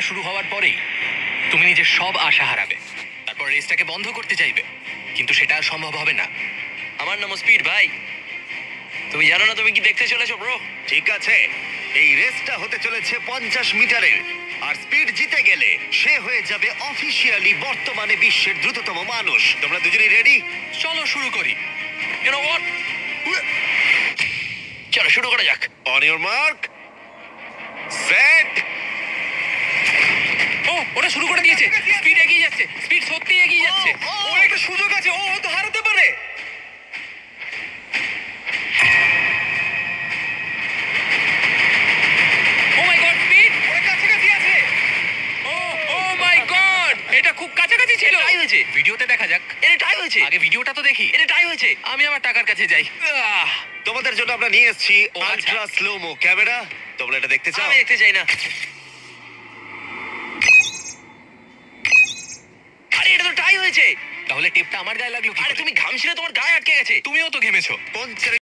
শুরু হওয়ার পরেই তুমি নিজের সব আশা হারাবে, তারপর রেসটাকে বন্ধ করতে চাইবে, কিন্তু সেটা আর সম্ভব হবে না। আমার নাম স্পিড ভাই। তুমি জানো না তুমি কি দেখতে চলেছো ব্রো? ঠিক আছে, এই রেসটা হতে চলেছে 50 মিটারের। আর স্পিড জিতে গেলে সে হয়ে যাবে অফিসিয়ালি বর্তমানে বিশ্বের দ্রুততম মানুষ। তোমরা দুজনেই রেডি? চলো শুরু করি। You know what? চলো শুরু করা যাক। On your mark, set. ও, ওরা শুরু করে দিয়েছে। স্পিড এগিয়ে যাচ্ছে, স্পিড সত্যিই এগিয়ে যাচ্ছে। ওর একটা সুযোগ আছে, ও হয়তো হারাতে পারে। ও মাই গড, স্পিড ওর কাছাকাছি আছে। ও মাই গড, এটা খুব কাছাকাছি ছিল। টাই হয়েছে। ভিডিওতে দেখা যাক। এটা টাই হয়েছে। আগে ভিডিওটা তো দেখি। এটা টাই হয়েছে। আমি আমার টাকার কাছে যাই। তোমাদের জন্য আমরা নিয়ে এসেছি ও, আচ্ছা। Ultra slomo camera. তোমরা এটা দেখতে চাও? আমি দেখতে চাই না। আরে এটা তো টাই হয়েছে। তাহলে টেপটা আমার গায়ে লাগলো কি আরে করে? তুমি ঘামছিলে, তোমার গায়ে আটকে গেছে। তুমিও তো ঘেমেছো। কোন ছেলে